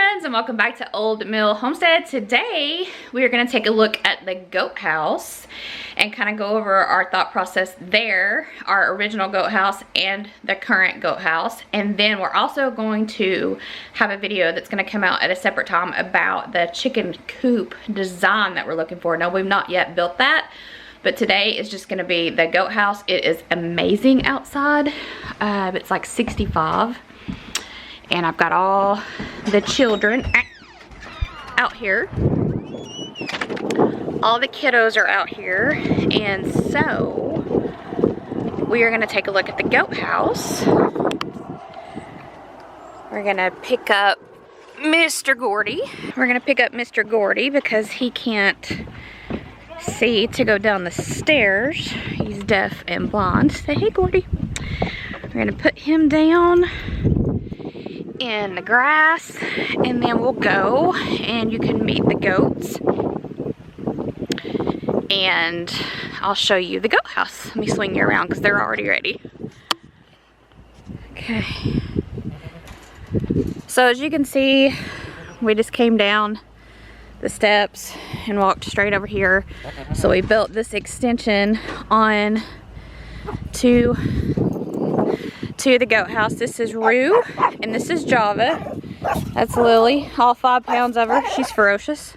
friends, and welcome back to Old Mill Homestead. Today we are going to take a look at the goat house and kind of go over our thought process there, our original goat house and the current goat house. And then we're also going to have a video that's going to come out at a separate time about the chicken coop design that we're looking for. Now, we've not yet built that, but today is just going to be the goat house. It is amazing outside. It's like 65. And I've got all the children out here. All the kiddos are out here. And so we are gonna take a look at the goat house. We're gonna pick up Mr. Gordy. We're gonna pick up Mr. Gordy because he can't see to go down the stairs. He's deaf and blind. Say, hey, Gordy. We're gonna put him down in the grass, and then we'll go and you can meet the goats and I'll show you the goat house. Let me swing you around because they're already ready. Okay, so as you can see, we just came down the steps and walked straight over here. So we built this extension on to the goat house. This is Roo and this is Java. That's Lily, all 5 pounds of her. She's ferocious.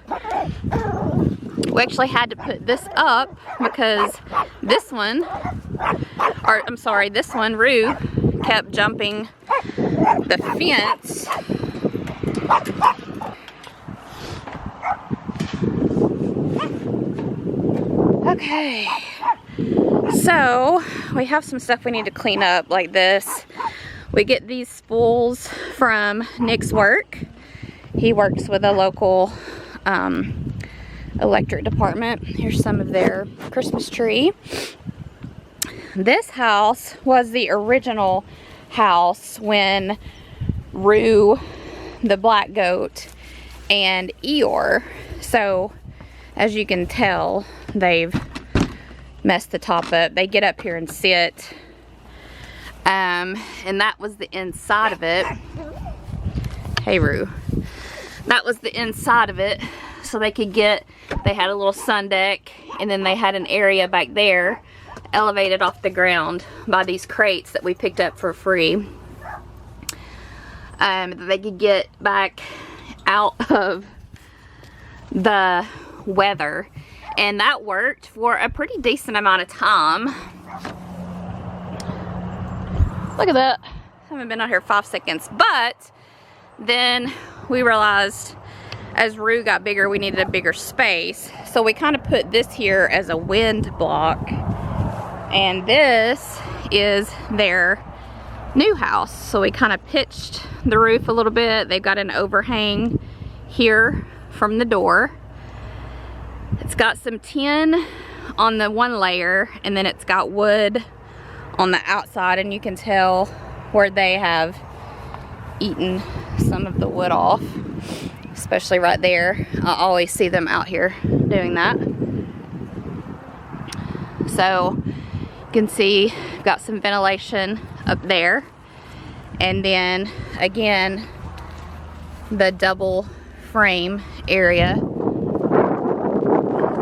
We actually had to put this up because this one, Roo, kept jumping the fence. Okay. So we have some stuff we need to clean up, like this. We get these spools from Nick's work. He works with a local electric department. Here's some of their Christmas tree. This house was the original house when Roo, the black goat, and Eeyore. So as you can tell, they've messed the top up. They get up here and sit. And that was the inside of it. Hey, Roo. That was the inside of it. So they could get, they had a little sun deck, and then they had an area back there elevated off the ground by these crates that we picked up for free. They could get back out of the weather. And that worked for a pretty decent amount of time. Look at that. I haven't been out here 5 seconds. But then we realized as Roo got bigger, we needed a bigger space. So we kind of put this here as a wind block. And this is their new house. So we kind of pitched the roof a little bit. They've got an overhang here from the door. It's got some tin on the one layer, and then it's got wood on the outside, and you can tell where they have eaten some of the wood off, especially right there. I always see them out here doing that. So you can see we've got some ventilation up there, and then again the double frame area.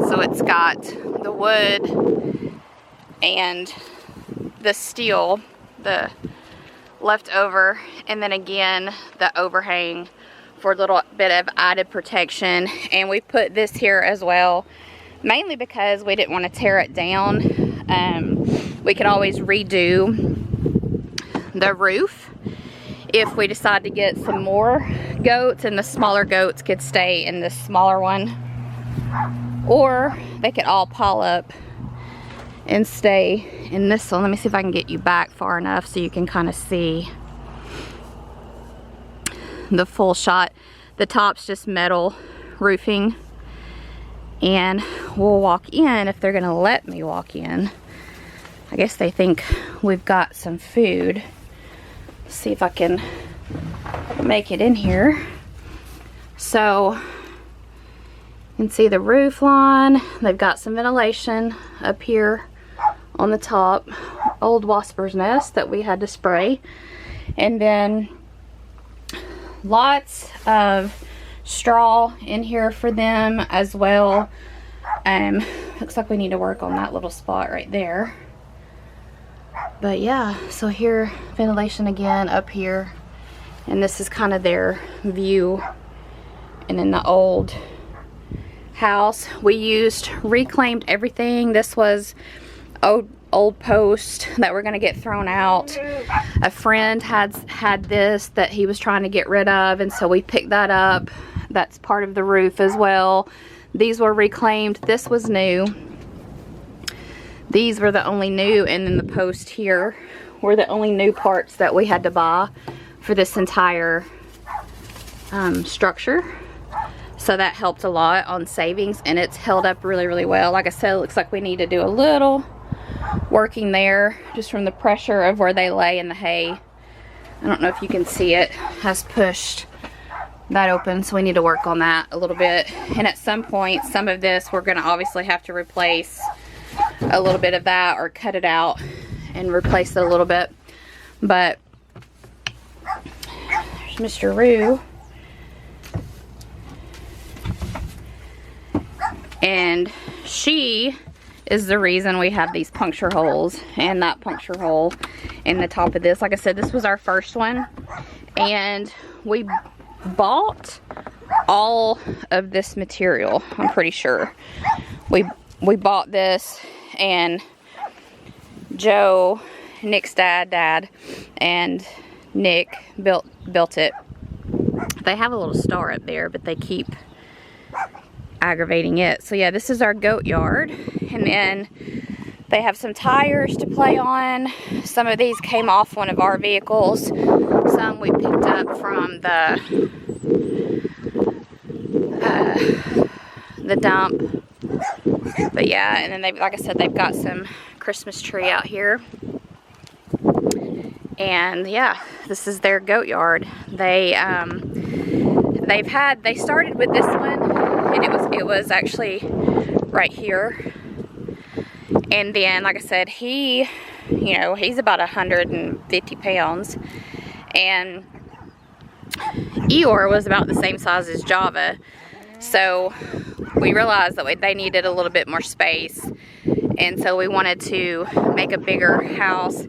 So it's got the wood and the steel, the leftover, and then again the overhang for a little bit of added protection. And we put this here as well, mainly because we didn't want to tear it down. We could always redo the roof if we decide to get some more goats, and the smaller goats could stay in this smaller one. Or they could all pile up and stay in this one. Let me see if I can get you back far enough so you can kind of see the full shot. The top's just metal roofing. And we'll walk in if they're gonna let me walk in. I guess they think we've got some food. Let's see if I can make it in here. So you can see the roof line. They've got some ventilation up here on the top. Old wasper's nest that we had to spray. And then lots of straw in here for them as well. Looks like we need to work on that little spot right there. But yeah, so here, ventilation again up here. And this is kind of their view. And in the old house, we reclaimed everything. This was old post that we're gonna get thrown out. A friend had this that he was trying to get rid of, and so we picked that up. That's part of the roof as well. These were reclaimed. This was new. These were the only new, and then the post here were the only new parts that we had to buy for this entire structure. So that helped a lot on savings, and it's held up really, really well. Like I said, it looks like we need to do a little working there just from the pressure of where they lay in the hay. I don't know if you can see it, has pushed that open, so we need to work on that a little bit. And at some point, some of this we're gonna obviously have to replace a little bit of that, or cut it out and replace it a little bit. But there's Mr. Roo. And she is the reason we have these puncture holes and that puncture hole in the top of this. Like I said, this was our first one, and we bought all of this material, I'm pretty sure. We bought this, and Joe, Nick's dad, and Nick built it. They have a little star up there, but they keep aggravating it. So yeah, this is our goat yard, and then they have some tires to play on. Some of these came off one of our vehicles. Some we picked up from the dump. But yeah, and then like I said, they've got some Christmas tree out here. And yeah, this is their goat yard. They started with this one, and it was actually right here. And then, like I said, he's about 150 pounds, and Eeyore was about the same size as Java. So we realized that they needed a little bit more space, and so we wanted to make a bigger house.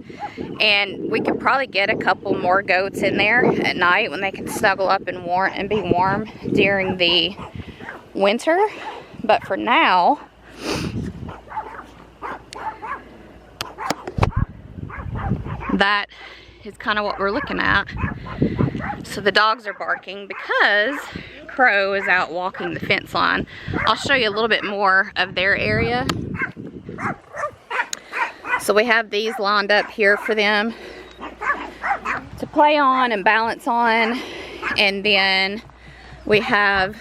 And we could probably get a couple more goats in there at night when they can snuggle up and be warm during the winter. But for now, that is kind of what we're looking at. So the dogs are barking because Crow is out walking the fence line. I'll show you a little bit more of their area. So we have these lined up here for them to play on and balance on. And then we have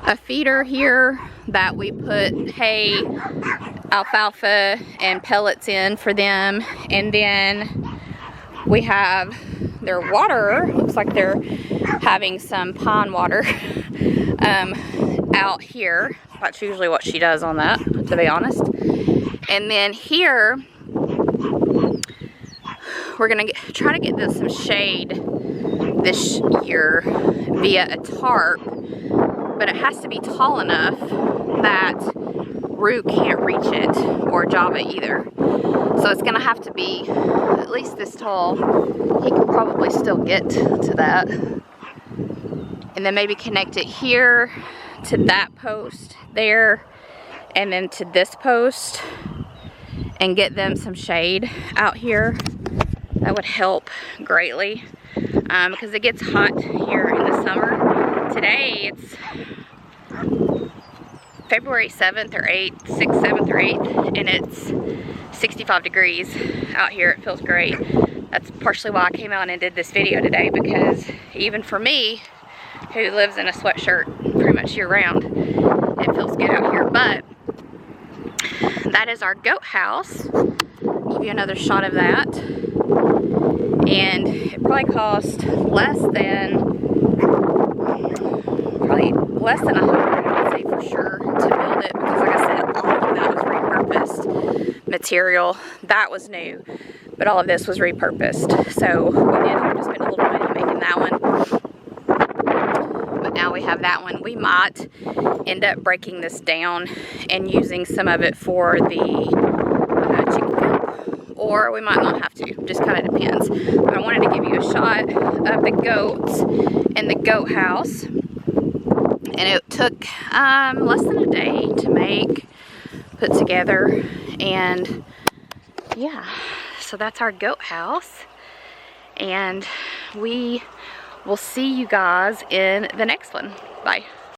a feeder here that we put hay, alfalfa, and pellets in for them. And then we have their water. Looks like they're having some pond water out here. That's usually what she does on that, to be honest. And then here, we're gonna try to get some shade this year via a tarp, but it has to be tall enough that Roo can't reach it, or Java either. So it's gonna have to be at least this tall. He can probably still get to that. And then maybe connect it here to that post there, and then to this post, and get them some shade out here. That would help greatly, because it gets hot here in the summer. Today it's February 7th or 8th, 6th, 7th or 8th, and it's 65 degrees out here. It feels great. That's partially why I came out and did this video today, because even for me, who lives in a sweatshirt pretty much year round, it feels good out here. But that is our goat house. Give you another shot of that. And it probably cost less than $100, I'd say for sure, to build it, because like I said, all of that was repurposed material. That was new, but all of this was repurposed. So we did have to spend a little money making that one. now we have that one. We might end up breaking this down and using some of it for the chicken coop, or we might not have to. Just kind of depends. But I wanted to give you a shot of the goats and the goat house. And it took less than a day to put together. And yeah, so that's our goat house. And we will see you guys in the next one. Bye.